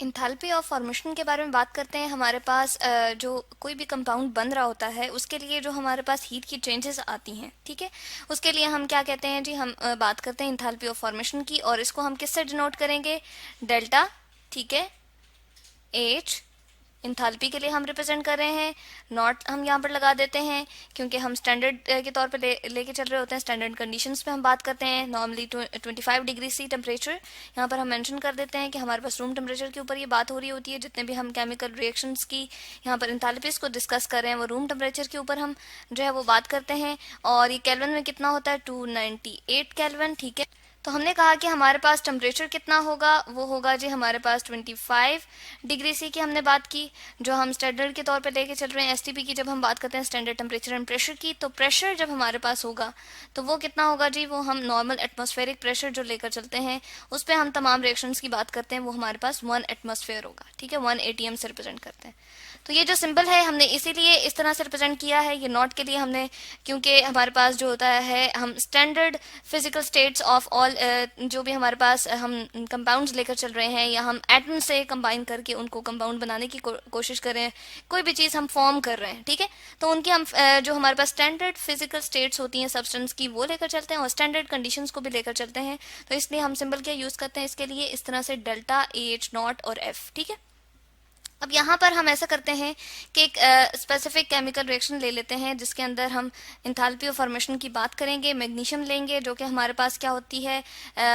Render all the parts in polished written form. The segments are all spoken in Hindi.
इंथैल्पी ऑफ फॉर्मेशन के बारे में बात करते हैं। हमारे पास जो कोई भी कंपाउंड बन रहा होता है उसके लिए जो हमारे पास हीट की चेंजेस आती हैं, ठीक है, उसके लिए हम क्या कहते हैं जी, हम बात करते हैं इंथैल्पी ऑफ फॉर्मेशन की, और इसको हम किससे डिनोट करेंगे? डेल्टा, ठीक है, एच इंथैल्पी के लिए हम रिप्रेजेंट कर रहे हैं, नॉट हम यहाँ पर लगा देते हैं क्योंकि हम स्टैंडर्ड के तौर पे लेके चल रहे होते हैं। स्टैंडर्ड कंडीशंस पे हम बात करते हैं, नॉर्मली 25 डिग्री सी टेम्परेचर यहाँ पर हम मेंशन कर देते हैं कि हमारे पास रूम टेम्परेचर के ऊपर ये बात हो रही होती है। जितने भी हम केमिकल रिएक्शंस की यहाँ पर इंथैल्पीज को डिस्कस कर रहे हैं वो रूम टेम्परेचर के ऊपर हम जो है वो बात करते हैं। और ये केल्विन में कितना होता है? 298 केल्विन, ठीक है। तो हमने कहा कि हमारे पास टेम्परेचर कितना होगा, वो होगा जी हमारे पास 25 डिग्री सी की हमने बात की, जो हम स्टैंडर्ड के तौर पे लेके चल रहे हैं। एसटीपी की जब हम बात करते हैं स्टैंडर्ड टेम्परेचर एंड प्रेशर की, तो प्रेशर जब हमारे पास होगा तो वो कितना होगा जी, वो हम नॉर्मल एटमॉस्फेरिक प्रेशर जो लेकर चलते हैं उस पर हम तमाम रिएक्शंस की बात करते हैं, वो हमारे पास 1 एटमॉस्फेयर होगा, ठीक है, 1 ATM से रिप्रेजेंट करते हैं। तो ये जो सिंबल है हमने इसीलिए इस तरह से रिप्रेजेंट किया है, ये नॉट के लिए हमने, क्योंकि हमारे पास जो होता है हम standard physical states of all जो भी हमारे पास हम कंपाउंड्स लेकर चल रहे हैं या हम एटम से कंबाइन करके उनको कंपाउंड बनाने की कोशिश कर रहे हैं, कोई भी चीज़ हम फॉर्म कर रहे हैं, ठीक है, तो उनकी हम जो हमारे पास स्टैंडर्ड फिजिकल स्टेट्स होती हैं सब्सटेंस की वो लेकर चलते हैं और स्टैंडर्ड कंडीशंस को भी लेकर चलते हैं। तो इसलिए हम सिंबल क्या यूज़ करते हैं इसके लिए, इस तरह से डेल्टा, एच नॉट और एफ, ठीक है। अब यहाँ पर हम ऐसा करते हैं कि एक स्पेसिफिक केमिकल रिएक्शन ले लेते हैं जिसके अंदर हम इंथैल्पी ऑफ फॉर्मेशन की बात करेंगे। मैग्नीशियम लेंगे जो कि हमारे पास क्या होती है,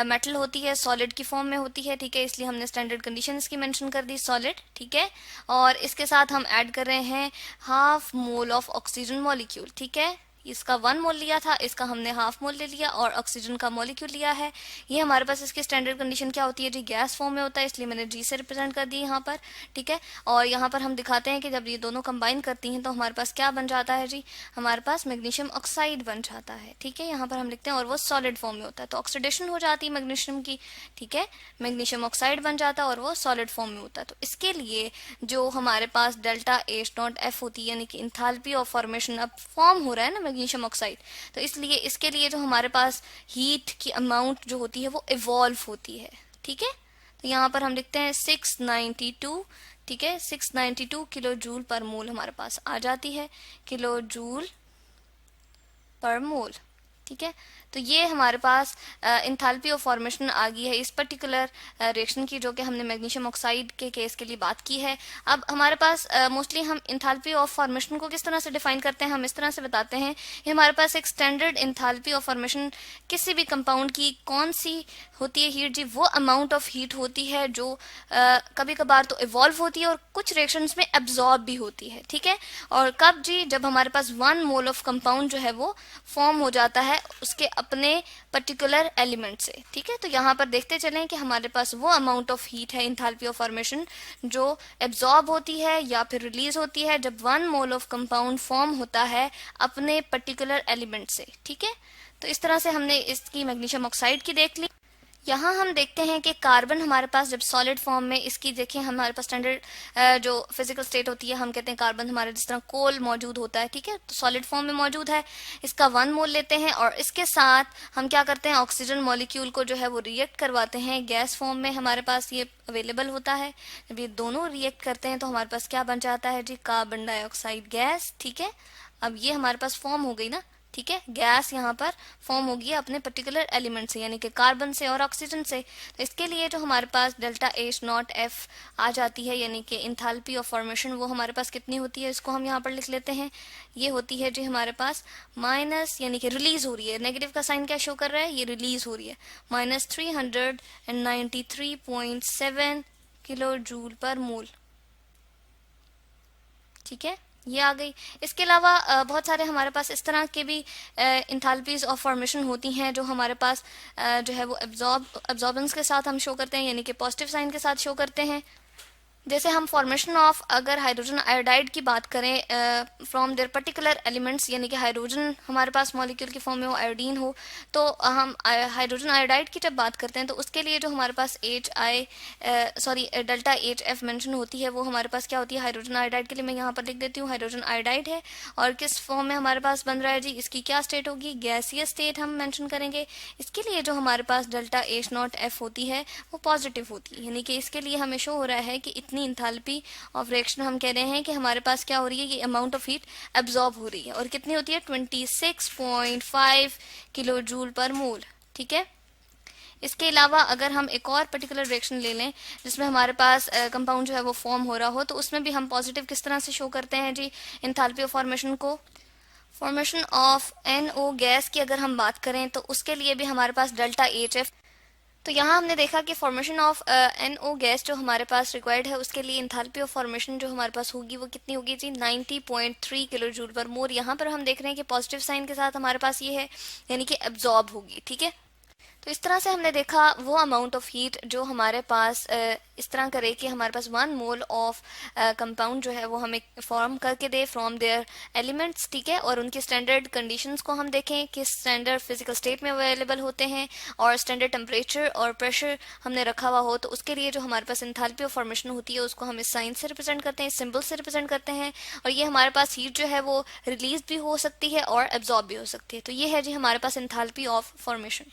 मेटल होती है, सॉलिड की फॉर्म में होती है, ठीक है, इसलिए हमने स्टैंडर्ड कंडीशन इसकी मेंशन कर दी, सॉलिड, ठीक है। और इसके साथ हम ऐड कर रहे हैं half mole of oxygen molecule, ठीक है, इसका 1 मोल लिया था, इसका हमने हाफ मोल ले लिया और ऑक्सीजन का मॉलिक्यूल लिया है। ये हमारे पास इसकी स्टैंडर्ड कंडीशन क्या होती है जी, गैस फॉर्म में होता है, इसलिए मैंने जी से रिप्रेजेंट कर दी यहाँ पर, ठीक है। और यहाँ पर हम दिखाते हैं कि जब ये दोनों कंबाइन करती हैं तो हमारे पास क्या बन जाता है जी, हमारे पास मैग्नीशियम ऑक्साइड बन जाता है, ठीक है, यहाँ पर हम लिखते हैं, और वो सॉलिड फॉर्म में होता है, तो ऑक्सीडेशन हो जाती है मैग्नीशियम की, ठीक है, मैग्नीशियम ऑक्साइड बन जाता है और वो सॉलिड फॉर्म में होता है। तो इसके लिए जो हमारे पास डेल्टा एच नॉट एफ होती है, यानी कि इंथैल्पी ऑफ फॉर्मेशन अब फॉर्म हो रहा है ना मैग्नीशियम ऑक्साइड, तो इसलिए इसके लिए जो हमारे पास हीट की अमाउंट जो होती है वो इवॉल्व होती है, ठीक है। तो यहाँ पर हम लिखते हैं 692, ठीक है, 692 किलो जूल पर मोल हमारे पास आ जाती है, किलो जूल पर मोल, ठीक है। तो ये हमारे पास इंथैल्पी ऑफ फॉर्मेशन आ गई है इस पर्टिकुलर रिएक्शन की, जो कि हमने मैग्नीशियम ऑक्साइड के केस के लिए बात की है। अब हमारे पास मोस्टली हम इंथैल्पी ऑफ फॉर्मेशन को किस तरह से डिफाइन करते हैं, हम इस तरह से बताते हैं कि हमारे पास एक स्टैंडर्ड इंथैल्पी ऑफ फॉर्मेशन किसी भी कंपाउंड की कौन सी होती है हीट जी, वो अमाउंट ऑफ हीट होती है जो कभी कभार तो इवॉल्व होती है और कुछ रिएक्शंस में एब्जॉर्ब भी होती है, ठीक है। और कब जी, जब हमारे पास 1 मोल ऑफ कंपाउंड जो है वो फॉर्म हो जाता है उसके अपने पर्टिकुलर एलिमेंट से, ठीक है। तो यहाँ पर देखते चलें कि हमारे पास वो अमाउंट ऑफ हीट है इंथैल्पी ऑफ फॉर्मेशन जो एब्जॉर्ब होती है या फिर रिलीज होती है जब 1 मोल ऑफ कंपाउंड फॉर्म होता है अपने पर्टिकुलर एलिमेंट से, ठीक है। तो इस तरह से हमने इसकी मैग्नीशियम ऑक्साइड की देख ली। यहाँ हम देखते हैं कि कार्बन हमारे पास जब सॉलिड फॉर्म में, इसकी देखिए हमारे पास स्टैंडर्ड जो फिजिकल स्टेट होती है, हम कहते हैं कार्बन हमारे जिस तरह कोल मौजूद होता है, ठीक है, तो सॉलिड फॉर्म में मौजूद है, इसका 1 मोल लेते हैं और इसके साथ हम क्या करते हैं, ऑक्सीजन मॉलिक्यूल को जो है वो रिएक्ट करवाते हैं, गैस फॉर्म में हमारे पास ये अवेलेबल होता है। जब ये दोनों रिएक्ट करते हैं तो हमारे पास क्या बन जाता है जी, कार्बन डाइऑक्साइड गैस, ठीक है। अब ये हमारे पास फॉर्म हो गई ना, ठीक है, गैस यहाँ पर फॉर्म होगी अपने पर्टिकुलर एलिमेंट से, यानी कि कार्बन से और ऑक्सीजन से। तो इसके लिए जो हमारे पास डेल्टा एच नॉट एफ आ जाती है, यानी कि इंथैल्पी ऑफ फॉर्मेशन, वो हमारे पास कितनी होती है, इसको हम यहाँ पर लिख लेते हैं, ये होती है जी हमारे पास माइनस, यानी कि रिलीज हो रही है, नेगेटिव का साइन क्या शो कर रहा है, ये रिलीज हो रही है, -393.7 किलो जूल पर मोल, ठीक है, ये आ गई। इसके अलावा बहुत सारे हमारे पास इस तरह के भी इंथैल्पीज ऑफ फॉर्मेशन होती हैं जो हमारे पास जो है वो एब्जॉर्बेंस के साथ हम शो करते हैं, यानी कि पॉजिटिव साइन के साथ शो करते हैं। जैसे हम फॉर्मेशन ऑफ अगर हाइड्रोजन आयोडाइड की बात करें फ्रॉम देयर पर्टिकुलर एलिमेंट्स, यानी कि हाइड्रोजन हमारे पास मॉलिक्यूल की फॉर्म में हो, आयोडीन हो, तो हम हाइड्रोजन आयोडाइड की जब बात करते हैं तो उसके लिए जो हमारे पास डेल्टा एच एफ मेंशन होती है वो हमारे पास क्या होती है हाइड्रोजन आयोडाइड के लिए। मैं यहाँ पर लिख देती हूँ हाइड्रोजन आयोडाइड है, और किस फॉर्म में हमारे पास बन रहा है जी, इसकी क्या स्टेट होगी, गैसीय स्टेट हम मेंशन करेंगे। इसके लिए जो हमारे पास डेल्टा एच नॉट एफ होती है वो पॉजिटिव होती है, यानी कि इसके लिए हमें शो हो रहा है कि इतनी इंथैल्पी ऑफ रिएक्शन हम कह रहे हैं कि हमारे पास क्या हो रही है, ये अमाउंट ऑफ हीट एब्जॉर्ब हो रही है, और कितनी होती है 26.5 किलो जूल पर मोल। ठीक है। इसके अलावा अगर हम एक और पर्टिकुलर रिएक्शन ले लें जिसमें हमारे पास कंपाउंड जो है वो फॉर्म हो रहा हो, तो उसमें भी हम पॉजिटिव किस तरह से शो करते हैं जी इंथैल्पी ऑफ फॉर्मेशन को। फॉर्मेशन ऑफ NO गैस की अगर हम बात करें तो उसके लिए भी हमारे पास डेल्टा एच एफ। तो यहाँ हमने देखा कि फॉर्मेशन ऑफ NO गैस जो हमारे पास रिक्वायर्ड है उसके लिए इंथैल्पी ऑफ फॉर्मेशन जो हमारे पास होगी वो कितनी होगी जी 90.3 किलो जूल पर मोल। यहाँ पर हम देख रहे हैं कि पॉजिटिव साइन के साथ हमारे पास ये है, यानी कि एब्जॉर्ब होगी। ठीक है। तो इस तरह से हमने देखा वो अमाउंट ऑफ हीट जो हमारे पास इस तरह करे कि हमारे पास 1 मोल ऑफ कंपाउंड जो है वो हमें फॉर्म करके दे फ्रॉम देयर एलिमेंट्स। ठीक है। और उनकी स्टैंडर्ड कंडीशंस को हम देखें कि स्टैंडर्ड फिजिकल स्टेट में अवेलेबल होते हैं और स्टैंडर्ड टेम्परेचर और प्रेशर हमने रखा हुआ हो, तो उसके लिए जो हमारे पास इंथैल्पी ऑफ फॉर्मेशन होती है उसको हम इस साइन से रिप्रेजेंट करते हैं, सिंबल से रिप्रेजेंट करते हैं, और ये हमारे पास हीट जो है वो रिलीज भी हो सकती है और एब्जॉर्ब भी हो सकती है। तो ये है जी हमारे पास इंथैल्पी ऑफ फॉर्मेशन।